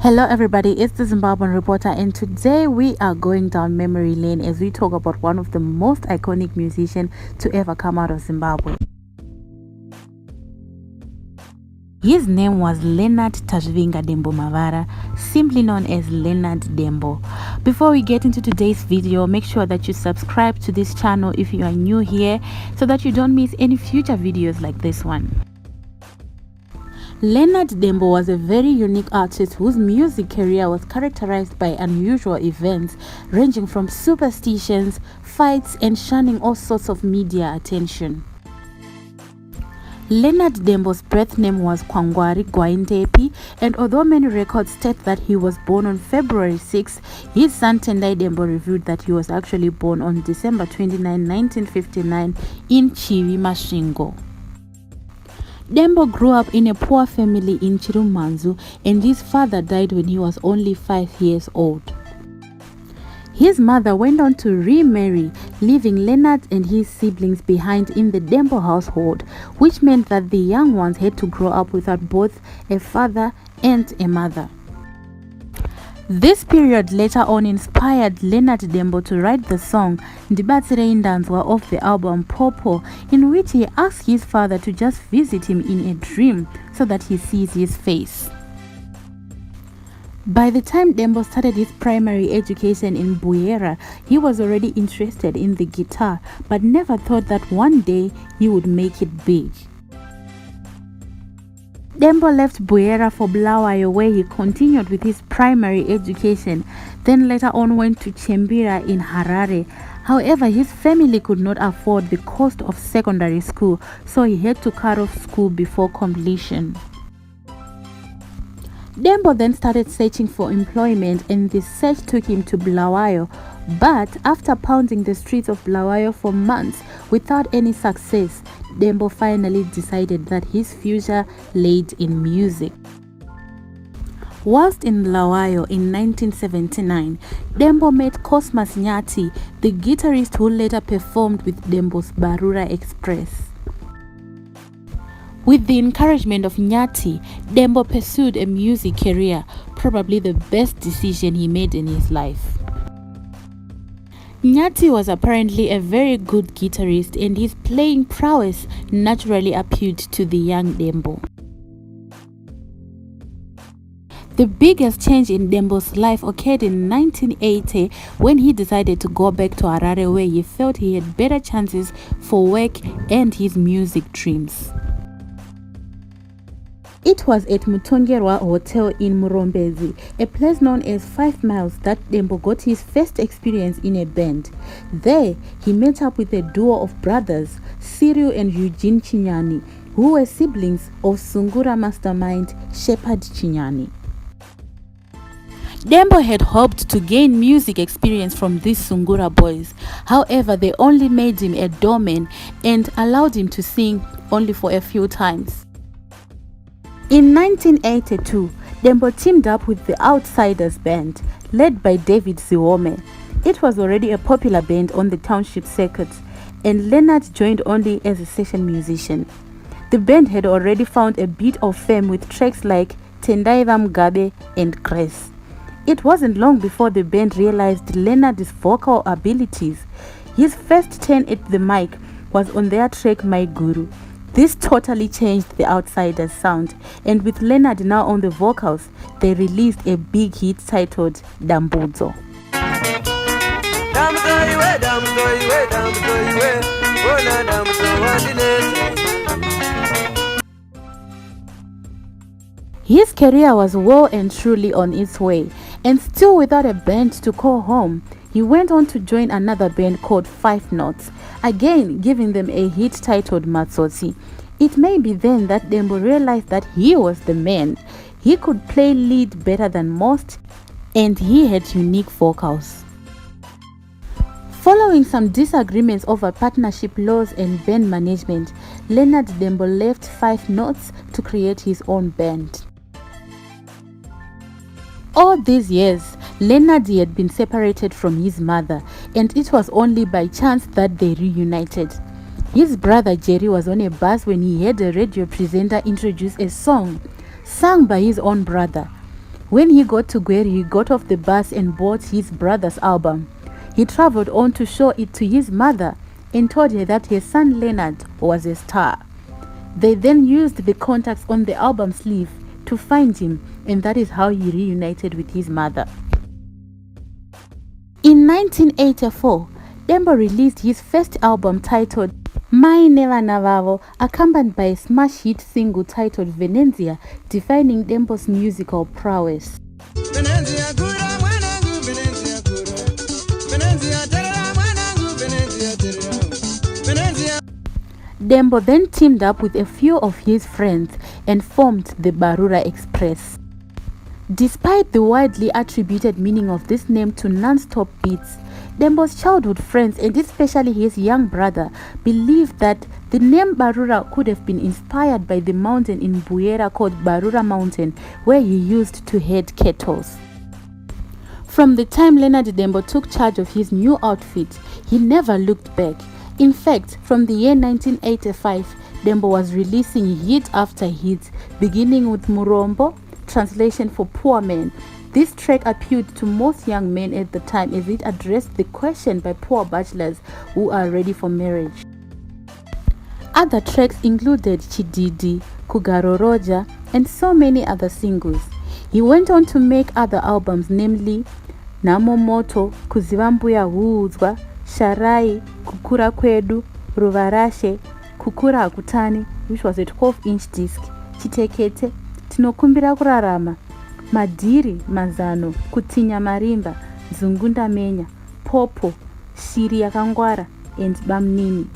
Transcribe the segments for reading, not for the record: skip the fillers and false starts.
Hello everybody, it's the Zimbabwean Reporter, and today we are going down memory lane as we talk about one of the most iconic musicians to ever come out of Zimbabwe. His name was Leonard Dembo Mavara, simply known as Leonard Dembo. Before we get into today's video, make sure that you subscribe to this channel if you are new here so that you don't miss any future videos like this one. Leonard Dembo was a very unique artist whose music career was characterized by unusual events ranging from superstitions, fights, and shunning all sorts of media attention. Leonard Dembo's birth name was Kwangwari Gwaintepi, and although many records state that he was born on February 6, his son Tendai Dembo revealed that he was actually born on December 29, 1959 in Chivi Masvingo. Dembo grew up in a poor family in Chirumanzu, and his father died when he was only 5 years old. His mother went on to remarry, leaving Leonard and his siblings behind in the Dembo household, which meant that the young ones had to grow up without both a father and a mother. This period later on inspired Leonard Dembo to write the song Ndibatsire Indanzwa of the album Popo, in which he asked his father to just visit him in a dream so that he sees his face. By the time Dembo started his primary education in Buera, he was already interested in the guitar, but never thought that one day he would make it big. Dembo left Buera for Bulawayo, where he continued with his primary education, then later on went to Chembira in Harare. However, his family could not afford the cost of secondary school, so he had to cut off school before completion. Dembo then started searching for employment, and this search took him to Bulawayo, but after pounding the streets of Bulawayo for months without any success, Dembo finally decided that his future laid in music. Whilst in Bulawayo in 1979, Dembo met Cosmas Nyati, the guitarist who later performed with Dembo's Barura Express. With the encouragement of Nyati, Dembo pursued a music career, probably the best decision he made in his life. Nyati was apparently a very good guitarist, and his playing prowess naturally appealed to the young Dembo. The biggest change in Dembo's life occurred in 1980 when he decided to go back to Harare, where he felt he had better chances for work and his music dreams. It was at Mutongerwa Hotel in Murombezi, a place known as 5 Miles, that Dembo got his first experience in a band. There, he met up with a duo of brothers, Cyril and Eugene Chinyani, who were siblings of Sungura mastermind Shepherd Chinyani. Dembo had hoped to gain music experience from these Sungura boys. However, they only made him a doorman and allowed him to sing only for a few times. In 1982, Dembo teamed up with the Outsiders band, led by David Ziwome. It was already a popular band on the township circuit, and Leonard joined only as a session musician. The band had already found a bit of fame with tracks like Tendaiva Mugabe and Grace. It wasn't long before the band realized Leonard's vocal abilities. His first turn at the mic was on their track My Guru. This totally changed the Outsiders' sound, and with Leonard now on the vocals, they released a big hit titled Dambudzo. His career was well and truly on its way, and still without a band to call home, he went on to join another band called 5 Knots, again giving them a hit titled Matsotsi. It may be then that Dembo realized that he was the man. He could play lead better than most, and he had unique vocals. Following some disagreements over partnership laws and band management, Leonard Dembo left 5 Knots to create his own band. All these years, Leonard had been separated from his mother, and it was only by chance that they reunited. His brother Jerry was on a bus when he heard a radio presenter introduce a song sung by his own brother. When he got to Gweri, he got off the bus and bought his brother's album. He traveled on to show it to his mother and told her that his son Leonard was a star. They then used the contacts on the album sleeve to find him, and that is how he reunited with his mother. In 1984, Dembo released his first album titled My Neva Navavo, accompanied by a smash hit single titled Venezia, defining Dembo's musical prowess. Dembo then teamed up with a few of his friends and formed the Barura Express. Despite the widely attributed meaning of this name to non-stop beats, Dembo's childhood friends and especially his young brother believed that the name Barura could have been inspired by the mountain in Buera called Barura Mountain, where he used to herd cattle. From the time Leonard Dembo took charge of his new outfit, he never looked back. In fact, from the year 1985, Dembo was releasing hit after hit, beginning with Murombo, translation for poor men. This track appealed to most young men at the time as it addressed the question by poor bachelors who are ready for marriage. Other tracks included Chididi, Kugaro Roja, and so many other singles. He went on to make other albums, namely Namo Moto, Kuzivambuya Huuzwa, Sharai, Kukura Kwedu, Ruvarashe, Kukura Akutani, which was a 12-inch disc, Chitekete, Tinokumbira Kurarama, Madiri Mazano, Kutinya Marimba, Zungunda Menya, Popo, Shiri Yakangwara, and Bamnini.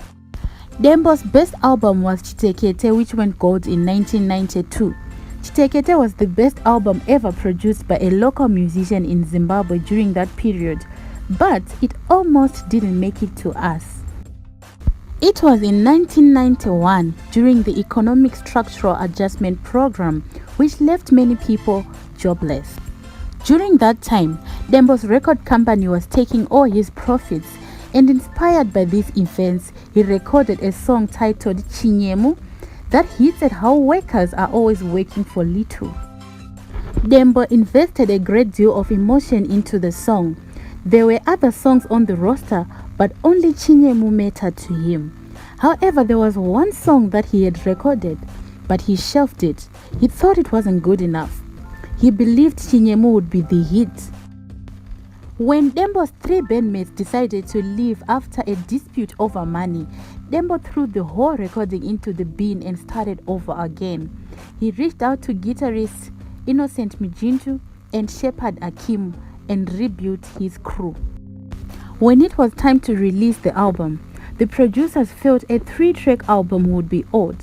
Dembo's best album was Chitekete, which went gold in 1992. Chitekete was the best album ever produced by a local musician in Zimbabwe during that period, but it almost didn't make it to us. It was in 1991 during the Economic Structural Adjustment Program, which left many people jobless. During that time, Dembo's record company was taking all his profits, and inspired by these events, he recorded a song titled Chinyemu that hits at how workers are always working for little. Dembo invested a great deal of emotion into the song. There were other songs on the roster, but only Chinyemu mattered to him. However, there was one song that he had recorded, but he shelved it. He thought it wasn't good enough. He believed Chinyemu would be the hit. When Dembo's three bandmates decided to leave after a dispute over money, Dembo threw the whole recording into the bin and started over again. He reached out to guitarists Innocent Mijintu and Shepherd Akim and rebuilt his crew. When it was time to release the album, the producers felt a 3-track album would be odd.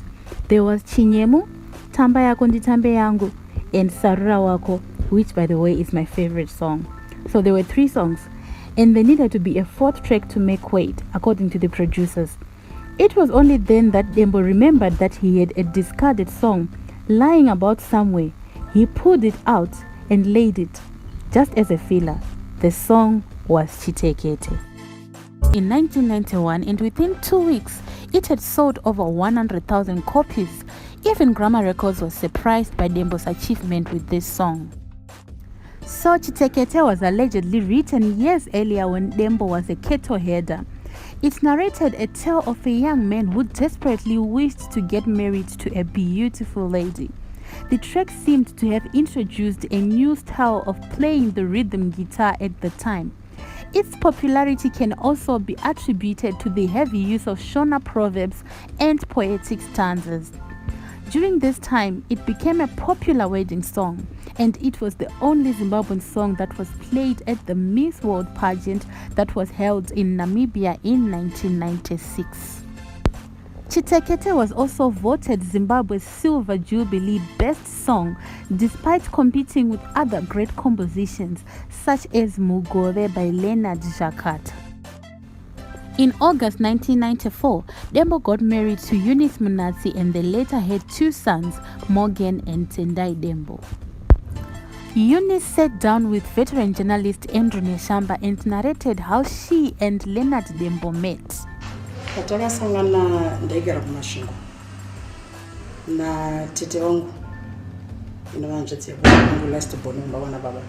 There was Chinyemu, Tamba Yako Nditambe Yangu, and Sarura Wako, which by the way is my favorite song. So there were 3 songs, and there needed to be a 4th track to make weight, according to the producers. It was only then that Dembo remembered that he had a discarded song lying about somewhere. He pulled it out and laid it, just as a filler. The song was Chitekete. In 1991, and within 2 weeks, it had sold over 100,000 copies. Even Grammar Records was surprised by Dembo's achievement with this song. So Chitekete was allegedly written years earlier when Dembo was a cattle herder. It narrated a tale of a young man who desperately wished to get married to a beautiful lady. The track seemed to have introduced a new style of playing the rhythm guitar at the time. Its popularity can also be attributed to the heavy use of Shona proverbs and poetic stanzas. During this time, it became a popular wedding song, and it was the only Zimbabwean song that was played at the Miss World pageant that was held in Namibia in 1996. Chitekete was also voted Zimbabwe's Silver Jubilee Best Song, despite competing with other great compositions such as Mugove by Leonard Dembo. In August 1994, Dembo got married to Eunice Munatsi, and they later had 2 sons, Morgan and Tendai Dembo. Eunice sat down with veteran journalist Andrew Neshamba and narrated how she and Leonard Dembo met. Patakasangana ndaigara kumasvingo na tete wangu inovanzvedzi yangu last born umbawana baba.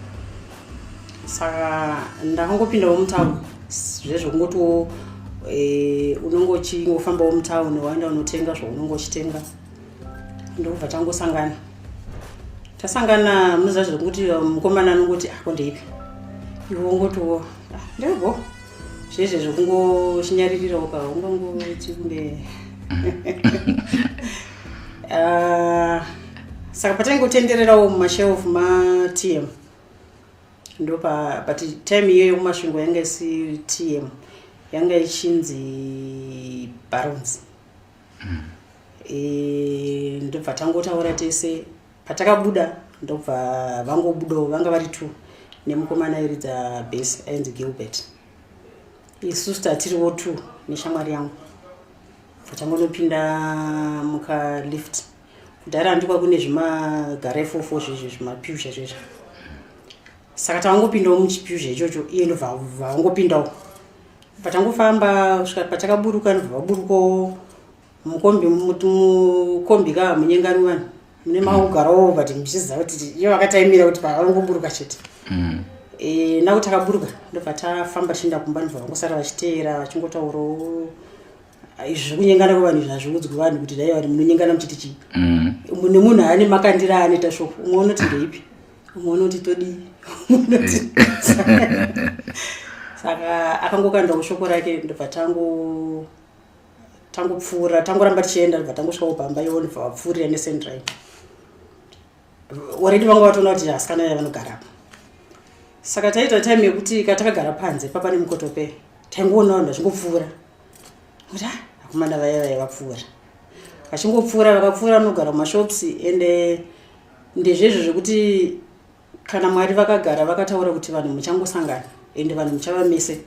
Saka ndakangopindawo mutown zvezvo kungotiwo unongofambawo mutown waenda unotenga zvaunongochitenga ndokubva tasangana munoziva zvekuti mukomana anongoti akondeipi iwe ungotiwo ndego zvezvezvo kungochinyaririrawo ka ungangoti kunge saka pataingotendererawo mumashelf maTM ndo but time iyoyo kumasvingo yanga isi TM yanga ichinzi Barons. Ndobva tangotaura tese patakabuda ndobva vangobudawo vanga vari 2 nemukomana airidza base ainzi Gilbert. Isusu tatiriwo 2 neshamwari yangu tichangonopinda muka lift kudhara ndikwa kune zvimagara efofo zvezvo zvimapyuzha zvezvo. Saka tavangopindawo muchipyuzha ichocho iye ndobva vangopindawo patangofamba kusvika patakaburuka ndobva vaburukawo mukombi ka munyengani vanhu mune maugarawo but muchiziva kuti iyo vakataimira kuti pavangoburuka chete. Nako takaburuka ndobva tafamba tichienda kumba ndobva vangosara vachiteera vachingotaurawo izvi kunyengana kwevanhu zvazviudzwi vanhu kuti dai vari munonyengana muchiti chii. Mune munhu ane makandira anoita shoko umwe unoti ndeipi umwe unoti todi saka akangokandawo shoko rake ndobva tangopfuura tangoramba tichienda ndobva tangosvikawo pamba iwo ndobva vapfuurira nesendrai already vanga vatoona kuti asikana aya vanogarapo. Saka taita time yekuti katakagara panze papa nemukotope taingoona vanhu vachingopfuura kuti akomana vaya vapfuura vachingopfuura vakapfuura vanogara mumashops ende ndezvezvo zvekuti kana Mwari vakagara vakataura kuti vanhu muchangosangana ende vanhu muchavamese.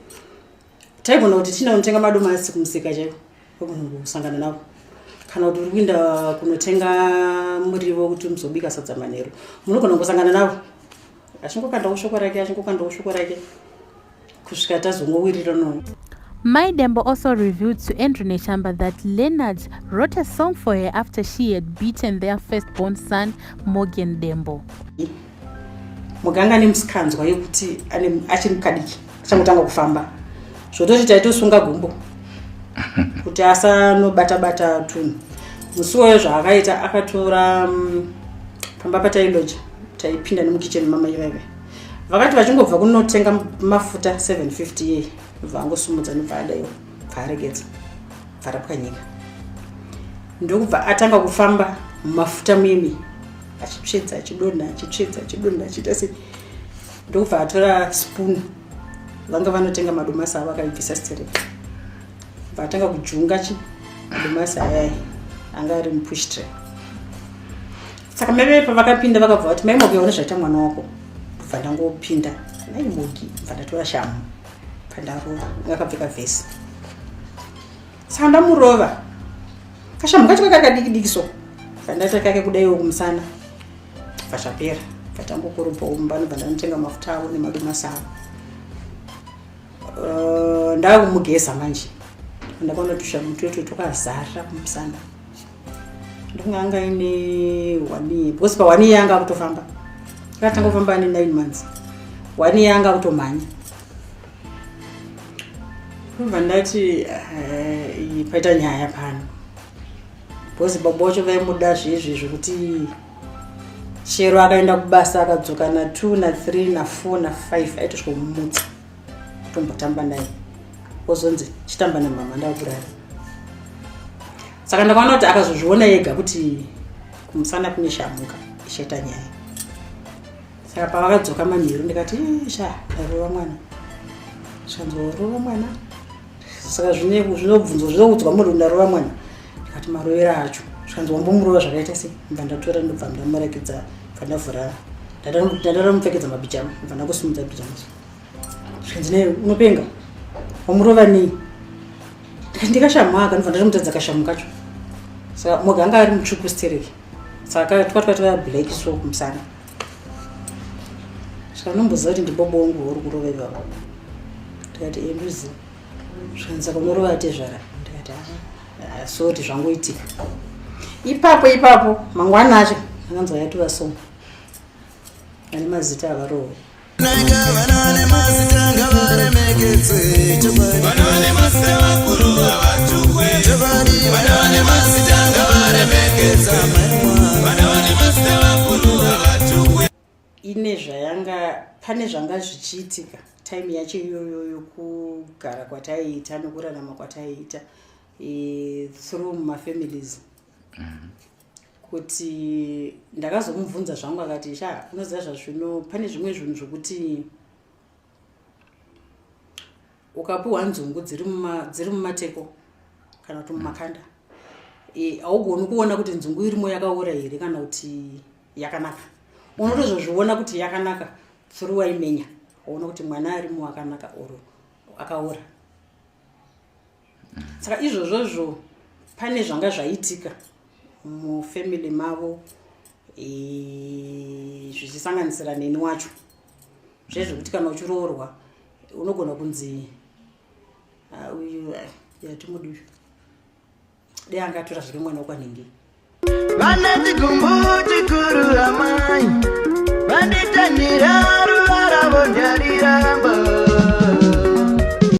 Taigona kuti tina unotenga madomasi kumusika chaiko kusangana navo kana kuti uri kuenda kunotenga murivo kuti muzobika sadza manheru munogona kungosangana navo. Achingokandawo shoko rake kusvika tazongowirira nono. Mai Dembo also revealed to Andrew Neshamba that Leonard wrote a song for her after she had beaten their firstborn son, Morgan Dembo. Muganga nemusikanzwa yekuti achiri mukadiki achangotanga kufamba zvototi taitosunga gumbo kuti asanobata tunhu. Musi woyo zvaakaita akatora pamba patailoja taipinda nemukicheni mama iveve vakati vachingobva kunotenga mafuta 750 ye vangosumudza nobvaadaiwo bvaaregedza bvarapwanyika ndokubva atanga kufamba mumafuta mimi achitsvedza achidonha achiita sei ndokubva atora spoon vanga vanotenga madomasi avo akaibvisa stereki vatanga kujunga madomasi ayaya anga ari mupush tray. Saka mebe pavakapinda vakabva kuti maimogi yaona zvaita mwana wako bva ndangopinda maimogi bva ndatora shamu bva ndarova akapfeka vhesi saka ndamurova kashamu kacho kakadiki so bva ndata kake kudaiwo kumusana bva zvapera bva tangokoropawo mumbano bva ndanotenga mafuta avo nemadomasi avo. Ndakumugeza manje ndakaona tusha mutoto tukazara kumusana ndinganga ine 1 year because pa 1 year yanga kutofamba akatanga kufamba ne 9 months 1 year yanga kutomhanya kubva ndati paita nyaya pano because baba wacho vaimuda zvezvi zvekuti chero akaenda kubasa akadzoka na 2 na 3 na 4 na 5 aitosvika kumutsa kutombotamba naye ozonzi chitamba namama ndakurara. Saka ndakaona kuti akazozviona yega kuti kumusana kune shamuka ichaita nyaya. Saka pavakadzoka manheru ndikati rova mwana zvanzorova mwana. Saka zvinobvunzwa munhu ndarova mwana ndikati marovera acho zvanzi wambomurova zvakaita sei mbva ndatora ndobva ndamurakidza bva ndavhura ndaramupfekedza mabhijama bva ndakusumudza bhijama zvinzi naye unopenga wamurova nei ndikashamwaka ndobva ndatomutadza kashamu kacho. Saka muganga ari mutsvuku stereki saka twatwatwa black so kumusana saka nomboziva kuti ndibobongo uri kurova ivavo ndikati nduzi zvanzi kumurova tezvara ndikati soti zvangoitika ipapo mangwana acho anganzi yatova so ane mazita avarohwa. Ine zvayanga pane zvanga zvichiitika time yacho iyoyo yokugara kwataiita nokurarama kwataiita through mafamilies. Kuti ndakazomubvunza zvangu akati unoziva zvazvino pane zvimwe zvinhu zvokuti ukapiwa nzungu dziri mumateko kana kuti mumakanda haugoni kuona kuti nzungu irimo yakaora here kana kuti yakanaka. Unotozozviona kuti yakanaka through waimenya, waona kuti mwana arimo akanaka oro akaora. Saka izvozvozvo pane zvanga zvaitika mufamily mavo zvichisanganisira neni wacho zvezvekuti kana uchiroorwa unogona kunzi uyu yatimudu dei angatora zviri mwana wakwanhingi. Vana tigumbuti kurura